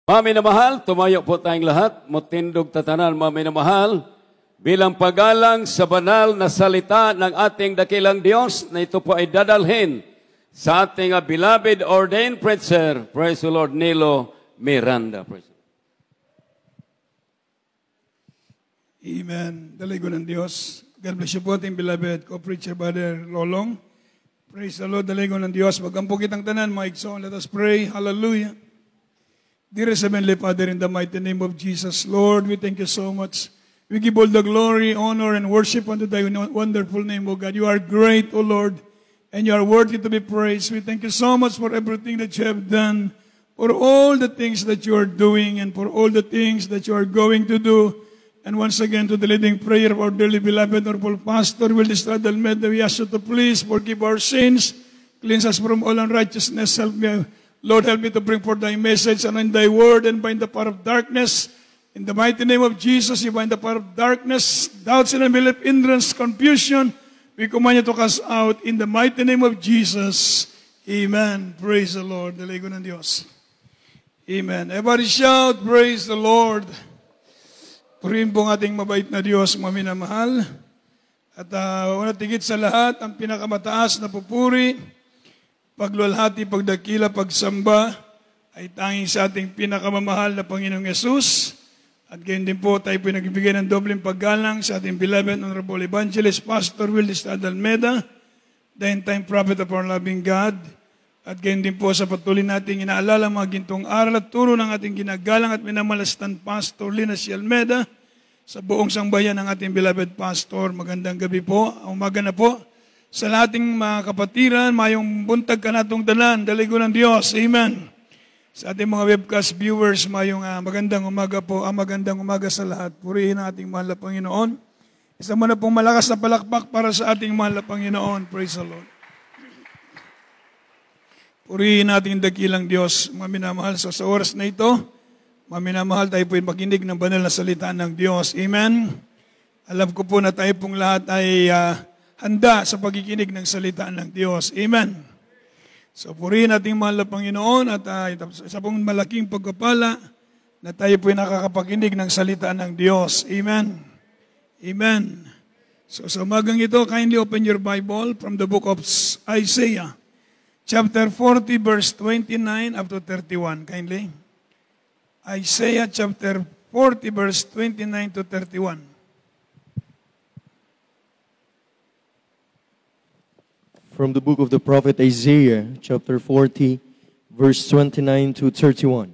Mga minamahal, tumayo po tayong lahat. Mutindog tatanan, mga minamahal, bilang paggalang sa banal na salita ng ating dakilang Diyos na ito po ay dadalhin sa ating beloved ordained preacher, praise the Lord, Nilo Miranda. Praise the Lord. Amen. Daligo ng Diyos. God bless you po ating beloved co-preacher, Brother Lolong. Praise the Lord, daligo ng Diyos. Magkampo kitang tanan, mga igsoon. Let us pray. Hallelujah. Dearest Heavenly Father, in the mighty name of Jesus, Lord, we thank you so much. We give all the glory, honor, and worship unto thy wonderful name, O God. You are great, O Lord, and you are worthy to be praised. We thank you so much for everything that you have done, for all the things that you are doing, and for all the things that you are going to do. And once again, to the leading prayer of our dearly beloved Honorable Pastor Will Estrada Almeida, we ask you to please forgive our sins, cleanse us from all unrighteousness. Help me, Lord, help me to bring forth thy message and in thy word and bind the power of darkness. In the mighty name of Jesus, you bind the power of darkness, doubts and unbelief, hindrance, confusion. We command you to cast out in the mighty name of Jesus. Amen. Praise the Lord. Daligo ng Diyos. Amen. Everybody shout, praise the Lord. Purihin po ang ating mabait na Diyos, mga minamahal. At una tigit sa lahat, ang pinakamataas na pupuri, pagluwalhati, pagdakila, pagsamba, ay tanging sa ating pinakamamahal na Panginoong Yesus. At gayon din po, tayo po nagbibigay ng dobleng paggalang sa ating beloved Honorable Evangelist, Pastor Will Estrada Almeida, the end-time prophet of our loving God. At gayon din po sa patuloy nating inaalala mga gintong aral at turo ng ating ginagalang at minamalastan Pastor Lina C. Almeida sa buong sangbayan ng ating beloved Pastor. Magandang gabi po, umaga na po. Sa lating mga kapatiran, mayong buntag ka natong dalan, daligo ng Diyos. Amen. Sa ating mga webcast viewers, mayong magandang umaga po, magandang umaga sa lahat. Purihin ang ating mahal na Panginoon. Isa mo na pong malakas na palakpak para sa ating mahal na Panginoon. Praise the Lord. Purihin natin dakilang Diyos, mga minamahal. So sa oras na ito, mga minamahal, tayo po makinig ng banal na salita ng Diyos. Amen. Alam ko po na tayo pong lahat ay handa sa pagkikinig ng salita ng Diyos. Amen. So purihin natin mahal na Panginoon at isa pong malaking pagkapala na tayo po nakakapakinig ng salita ng Diyos. Amen. Amen. So sa umagang ito, kindly open your Bible from the book of Isaiah. Chapter 40, verse 29 up to 31, kindly. Isaiah chapter 40, verse 29 to 31. From the book of the prophet Isaiah, chapter 40, verse 29 to 31.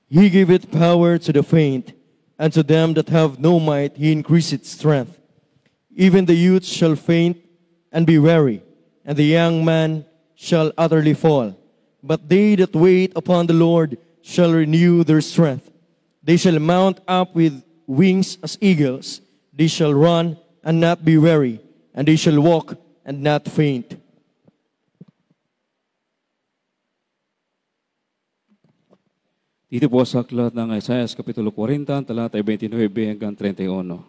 He giveth power to the faint, and to them that have no might he increaseth strength. Even the youth shall faint and be weary, and the young man shall utterly fall. But they that wait upon the Lord shall renew their strength. They shall mount up with wings as eagles. They shall run and not be weary, and they shall walk and not faint. Dito po sa aklat ng Isaiah, Kapitulo 40, talata 29 hanggang 31.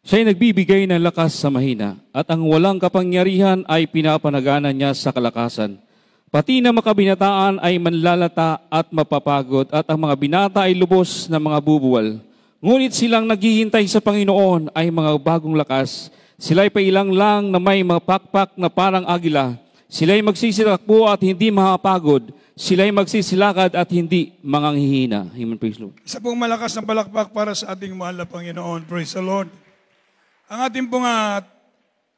Siya'y nagbibigay ng lakas sa mahina, at ang walang kapangyarihan ay pinapanagana niya sa kalakasan. Pati na makabinataan ay manlalata at mapapagod, at ang mga binata ay lubos na mga bubuwal. Ngunit silang naghihintay sa Panginoon ay mga bagong lakas. Sila'y pailang lang na may mga pakpak na parang agila. Sila'y magsisilakbo at hindi mahapagod. Sila'y magsisilakad at hindi manganghihina. Amen, praise Lord. Isa pong malakas na palakpak para sa ating mahal na Panginoon. Praise the Lord. Ang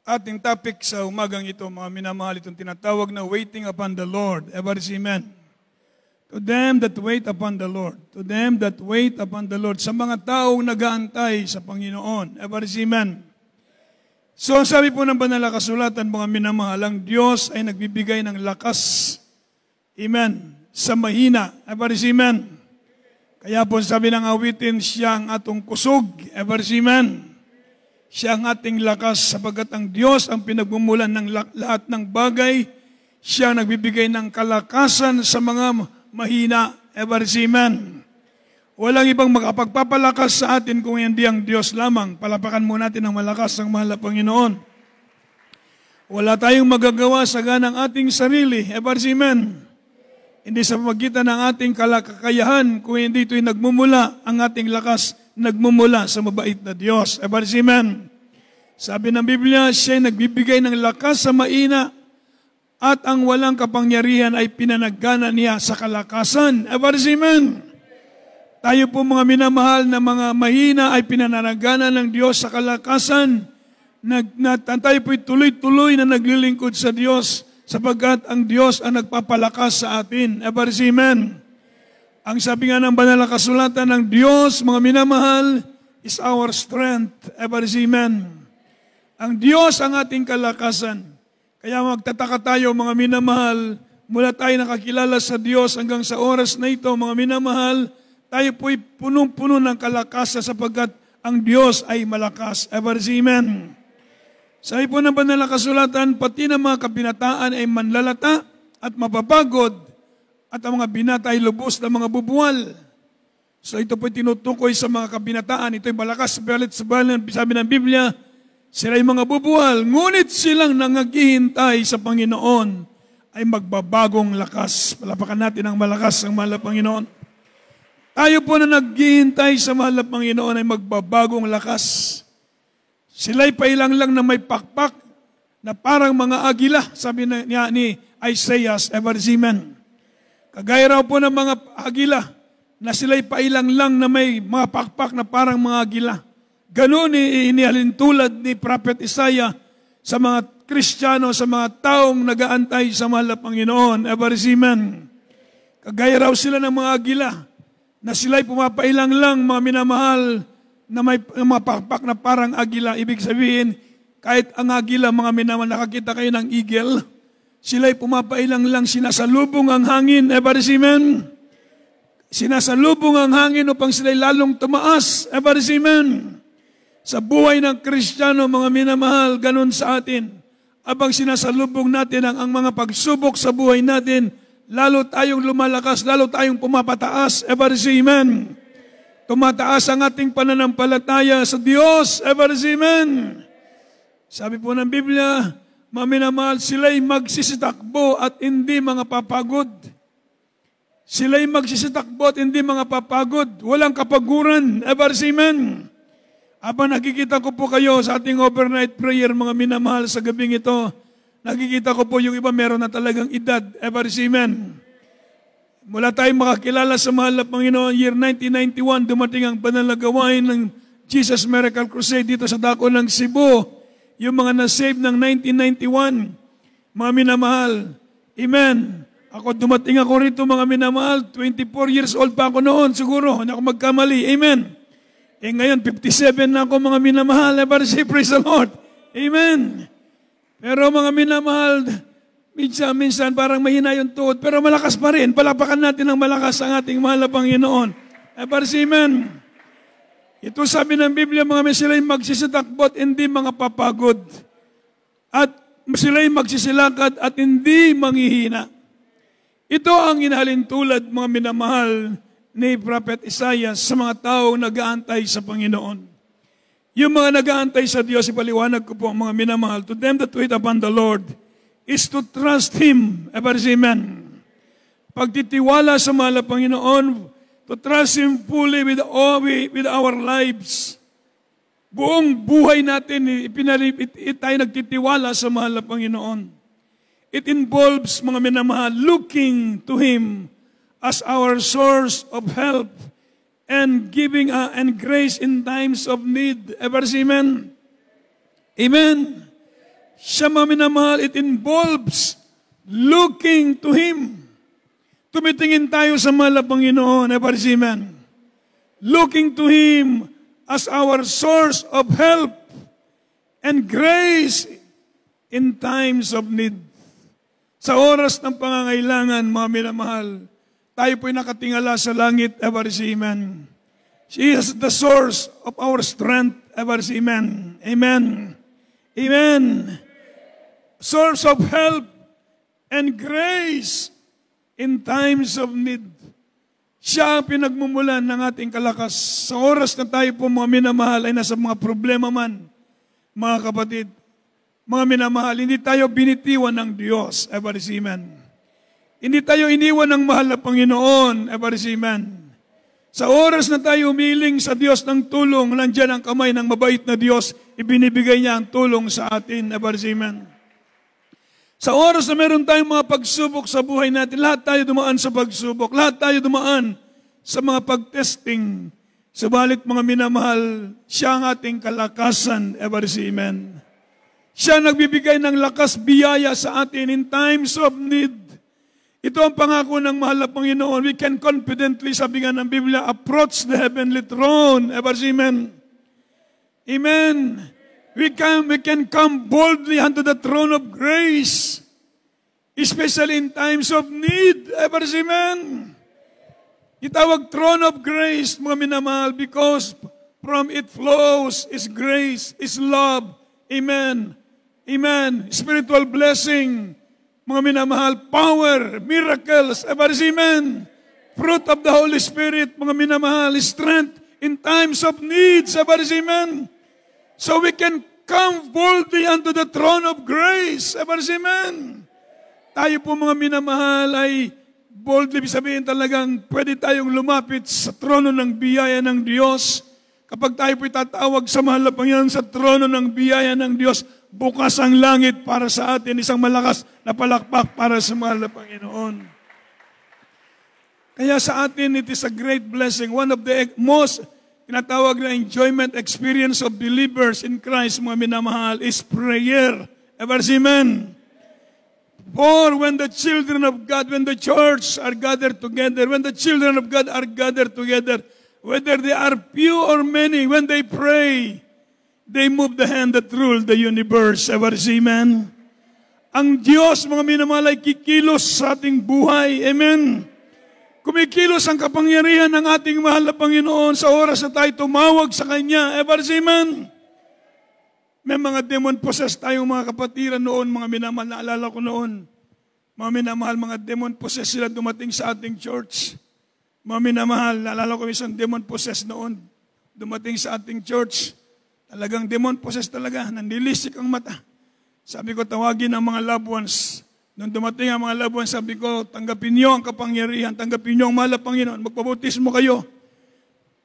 ating topic sa umagang ito, mga minamahal, itong tinatawag na waiting upon the Lord. Everybody say amen. To them that wait upon the Lord. To them that wait upon the Lord. Sa mga taong nag-aantay sa Panginoon. Everybody say amen. So, ang sabi po ng banal na kasulatan, mga minamahal, ang Diyos ay nagbibigay ng lakas. Amen. Sa mahina. Everybody say amen. Kaya po sabi ng awitin, siya ang atong kusog. Everybody say amen. Siya ang ating lakas sapagkat ang Diyos ang pinagmumulan ng lahat ng bagay. Siya ang nagbibigay ng kalakasan sa mga mahina. Everybody say amen. Walang ibang makapagpapalakas sa atin kung hindi ang Diyos lamang. Palapakan mo natin ang malakas ng mahal na Panginoon. Wala tayong magagawa sa ganang ating sarili. Everybody say amen. Hindi sa pamagitan ng ating kakayahan, kung hindi ito'y nagmumula, ang ating lakas nagmumula sa mabait na Diyos. Amen. Sabi ng Biblia, siya'y nagbibigay ng lakas sa mahina at ang walang kapangyarihan ay pinanagana niya sa kalakasan. Amen. Tayo po mga minamahal na mga mahina ay pinananagana ng Diyos sa kalakasan. Tayo po'y tuloy-tuloy na naglilingkod sa Diyos sapagkat ang Diyos ang nagpapalakas sa atin. Amen. Ang sabi nga ng banal na kasulatan ng Diyos, mga minamahal, is our strength. Amen. Ang Diyos ang ating kalakasan. Kaya magtataka tayo mga minamahal, mula tayo nakakilala sa Diyos hanggang sa oras na ito, mga minamahal, tayo po'y punong-puno ng kalakasan sapagkat ang Diyos ay malakas. Amen. Sabi po ng banal na kasulatan, pati ng mga kabinataan ay manlalata at mapapagod at ang mga binata ay lubos ng mga bubuwal. So ito po'y tinutukoy sa mga kabinataan. Ito'y malakas, sabi ng Biblia, sila'y mga bubuwal, ngunit silang nangaghihintay sa Panginoon ay magbabagong lakas. Palapakan natin ang malakas ng mahal na Panginoon. Tayo po na naghihintay sa mahal na Panginoon ay magbabagong lakas. Sila'y pailang lang na may pakpak na parang mga agila, sabi niya ni Isaiah, Amen. Kagaya raw po ng mga agila na sila'y pailang lang na may mga pakpak na parang mga agila. Ganun inihalin tulad ni Prophet Isaiah sa mga Kristiyano, sa mga taong nag-aantay sa mahal na Panginoon. Amen. Kagaya raw sila ng mga agila na sila'y pumapailang lang, mga minamahal, na may mga pakpak na parang agila. Ibig sabihin, kahit ang agila, mga minamahal, nakakita kayo ng eagle, sila'y pumapailang lang, sinasalubong ang hangin. Amen. Sinasalubong ang hangin upang sila'y lalong tumaas. Amen. Sa buhay ng Kristiyano, mga minamahal, ganun sa atin. Abang sinasalubong natin ang mga pagsubok sa buhay natin, lalo tayong lumalakas, lalo tayong pumapataas. Amen. Tumataas ang ating pananampalataya sa Diyos. Amen. Sabi po ng Biblia, mga minamahal, sila'y magsisitakbo at hindi mga papagod. Sila'y magsisitakbo at hindi mga papagod. Walang kapaguran. Amen. Habang nakikita ko po kayo sa ating overnight prayer, mga minamahal, sa gabing ito, nakikita ko po yung iba meron na talagang edad. Amen. Mula tayong makakilala sa mahal na Panginoon, year 1991, dumating ang banal na gawain ng Jesus Miracle Crusade dito sa dako ng Cebu. Yung mga na-save ng 1991, mga minamahal. Amen. Dumating ako rito, mga minamahal, 24 years old pa ako noon, siguro, hindi ako magkamali. Amen. Ngayon, 57 na ako, mga minamahal. Praise the Lord. Amen. Pero mga minamahal, minsan parang mahina yung tuhod, pero malakas pa rin. Palapakan natin ng malakas ang ating mahal na Panginoon. Amen. Ito sabi ng Biblia, mga sila'y magsisitakbo at hindi mga papagod. At sila'y magsisilakad at hindi manghihina. Ito ang inahalin tulad, mga minamahal, ni Prophet Isaiah sa mga taong nag-aantay sa Panginoon. Yung mga nag-aantay sa Diyos, ipaliwanag ko po, mga minamahal, to them that wait upon the Lord is to trust Him. Amen. Pagtitiwala sa mahal na Panginoon, to trust Him fully with our lives. Buong buhay natin, tayo nagtitiwala sa mahal na Panginoon. It involves, mga minamahal, looking to Him as our source of help and giving and grace in times of need. Amen. Amen. Siya, mga minamahal, it involves looking to Him. Tumitingin tayo sa mahal na Panginoon. Amen. Looking to Him as our source of help and grace in times of need. Sa oras ng pangangailangan, mga minamahal, tayo po'y nakatingala sa langit. Amen. She is the source of our strength. Amen. Amen. Amen. Source of help and grace in times of need. Siya ang pinagmumulan ng ating kalakas. Sa oras na tayo po, mga minamahal, ay nasa mga problema man, mga kapatid, mga minamahal, hindi tayo binitiwan ng Diyos. Amen. Hindi tayo iniwan ng mahal na Panginoon. Amen. Sa oras na tayo umiling sa Diyos ng tulong, nandiyan ang kamay ng mabait na Diyos, ibinibigay niya ang tulong sa atin. Amen. Sa oras na meron tayong mga pagsubok sa buhay natin, lahat tayo dumaan sa pagsubok, lahat tayo dumaan sa mga pag-testing. Subalit mga minamahal, siya ang ating kalakasan. Amen. Siya nagbibigay ng lakas, biyaya sa atin in times of need. Ito ang pangako ng mahal na Panginoon. We can confidently, sabi nga ng Biblia, approach the heavenly throne. Amen. Amen. We can come boldly unto the throne of grace, especially in times of need. Amen. Itawag throne of grace, mga minamahal, because from it flows is grace, is love. Amen. Amen. Spiritual blessing. Mga minamahal, power, miracles, amen. Fruit of the Holy Spirit, mga minamahal, strength in times of needs, amen. So we can come boldly unto the throne of grace, amen. Tayo po mga minamahal ay boldly, sabihin talagang pwede tayong lumapit sa trono ng biyaya ng Diyos. Kapag tayo po itatawag sa mahal na Panginoon sa trono ng biyaya ng Diyos, bukas ang langit para sa atin, isang malakas na palakpak para sa mahal na Panginoon. Kaya sa atin, it is a great blessing. One of the most tinatawag na enjoyment experience of believers in Christ, mga minamahal, is prayer. Amen. For when the children of God, when the church are gathered together, when the children of God are gathered together, whether they are few or many, when they pray, they move the hand that rule the universe. Amen. Ang Diyos, mga minamahal, ay kikilos sa ating buhay. Amen. Kumikilos ang kapangyarihan ng ating mahal na Panginoon sa oras na tayo tumawag sa Kanya. Amen. May mga demon-possessed tayong mga kapatiran noon, mga minamahal, naalala ko noon. Mga minamahal, mga demon-possessed sila dumating sa ating church. Mga minamahal, naalala ko isang demon-possessed noon, dumating sa ating church. Talagang demon-possessed talaga, nandilisik ang mata. Sabi ko, tawagin ang mga loved ones. Nung dumating ang mga loved ones, sabi ko, tanggapin niyo ang kapangyarihan, tanggapin niyo ang mahal na Panginoon, magpabautismo kayo.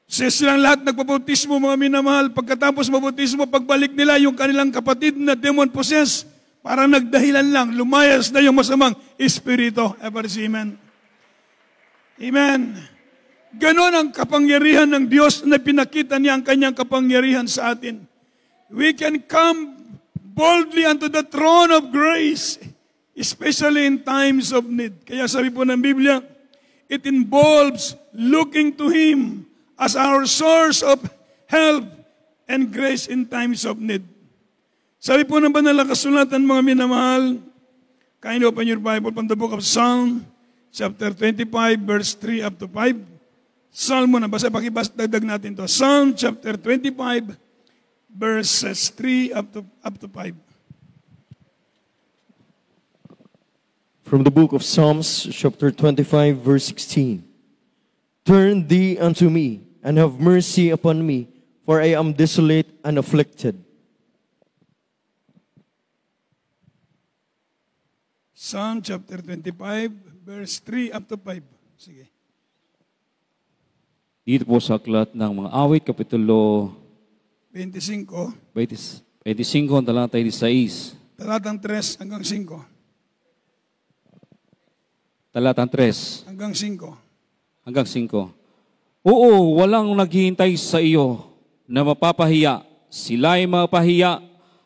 Silang lahat nagpabautismo, mga minamahal. Pagkatapos mabautismo, pagbalik nila yung kanilang kapatid na demon-possessed, parang nagdahilan lang, lumayas na yung masamang espiritu. Amen. Amen. Ganon ang kapangyarihan ng Diyos na pinakita niya ang kanyang kapangyarihan sa atin. We can come boldly unto the throne of grace, especially in times of need. Kaya sabi po ng Biblia, it involves looking to Him as our source of help and grace in times of need. Sabi po ng banal na kasulatan, mga minamahal, kindly open your Bible from the book of Psalm, chapter 25, verse 3 up to 5. Psalm muna, basta pakibasdagdag natin to. Psalm chapter 25, verses 3 up to 5. From the book of Psalms, chapter 25, verse 16. Turn thee unto me, and have mercy upon me, for I am desolate and afflicted. Psalm chapter 25, verse 3 up to 5. Sige. Dito po sa aklat ng mga awit, kapitulo 25, 25, talata 16. talatang 3 hanggang 5. Talatang 3 Hanggang 5. hanggang 5. Oo, walang naghihintay sa iyo na mapapahiya. Sila'y mapahiya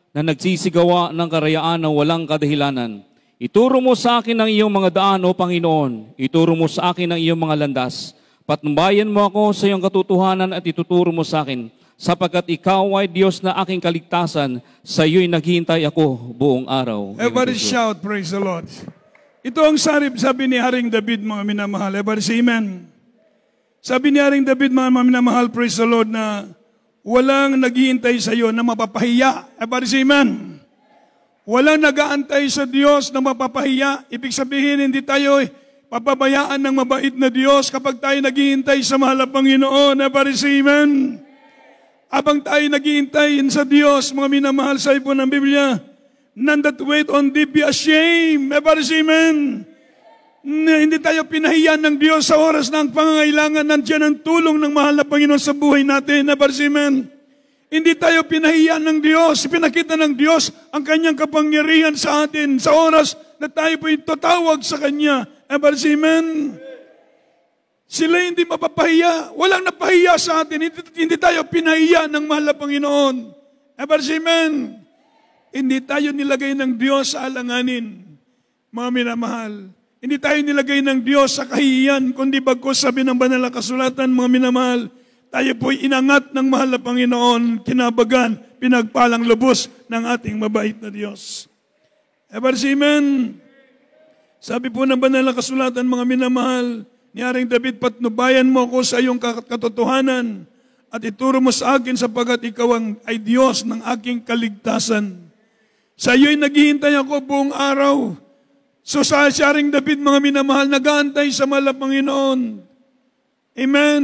na nagsisigawa ng karayaan na walang kadahilanan. Ituro mo sa akin ang iyong mga daan, O Panginoon. Ituro mo sa akin ang iyong mga landas. Patnubayan mo ako sa iyong katotohanan at ituturo mo sa akin, sapagkat ikaw ay Diyos na aking kaligtasan, sa iyo'y naghihintay ako buong araw. Everybody shout, praise the Lord. Ito ang sabi ni Haring David, mga minamahal. Everybody say amen. Sabi ni Haring David, mga minamahal, praise the Lord, na walang naghihintay sa iyo na mapapahiya. Everybody say amen. Walang nag-aantay sa Diyos na mapapahiya. Ibig sabihin, hindi tayo papabayaan ng mabait na Diyos kapag tayo naghihintay sa mahal na Panginoon. Everybody say amen. Habang tayo naghihintay sa Diyos, mga minamahal, sa ipo ng Biblia, none that wait on thee be ashamed. Everybody say amen. Hindi tayo pinahiya ng Diyos sa oras ng pangangailangan. Nandiyan ang tulong ng mahal na Panginoon sa buhay natin. Amen. Hindi tayo pinahiya ng Diyos. Pinakita ng Diyos ang kanyang kapangyarihan sa atin sa oras na tayo po'y tatawag sa Kanya. Amen. Sila hindi mapapahiya. Walang napahiya sa atin. Hindi tayo pinahiya ng mahal na Panginoon. Amen. Hindi tayo nilagay ng Diyos sa alanganin. Mga minamahal. Hindi tayo nilagay ng Diyos sa kahihiyan, kundi bagkus sabi ng banal na kasulatan, mga minamahal, tayo po'y inangat ng mahal na Panginoon, kinabagan, pinagpalang lubos ng ating mabait na Diyos. Amen. Sabi po ng banal na kasulatan, mga minamahal, ni Haring David, patnubayan mo ako sa iyong katotohanan at ituro mo sa akin sapagkat ikaw ay Diyos ng aking kaligtasan. Sa iyo'y naghihintay ako buong araw. So sa Haring David, mga minamahal, nag-aantay sa mahal na Panginoon. Amen.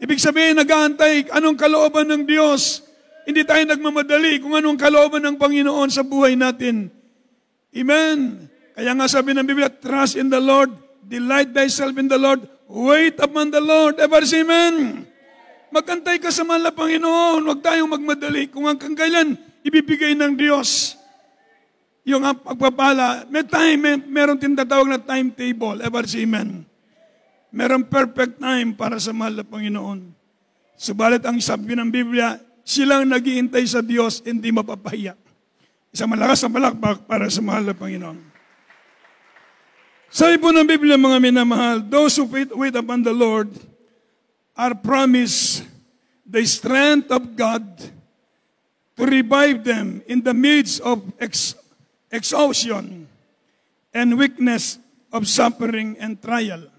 Ibig sabihin, nag-aantay anong kalooban ng Diyos. Hindi tayo nagmamadali kung anong kalooban ng Panginoon sa buhay natin. Amen. Kaya nga sabi ng Biblia, trust in the Lord, delight thyself in the Lord, wait upon the Lord. Amen. Magantay ka sa mahal na Panginoon. Huwag tayong magmadali kung hanggang kailan ibibigay ng Diyos yung pagpapala. Meron tinatawag na timetable. Amen. Meron perfect time para sa mahal na Panginoon. Subalit ang sabi ng Biblia, silang naghihintay sa Diyos, hindi mapapahiya. Isang malakas na palakpak para sa mahal na Panginoon. Sabi po ng Biblia, mga minamahal, those who wait upon the Lord are promised the strength of God to revive them in the midst of exhaustion and weakness of suffering and trial.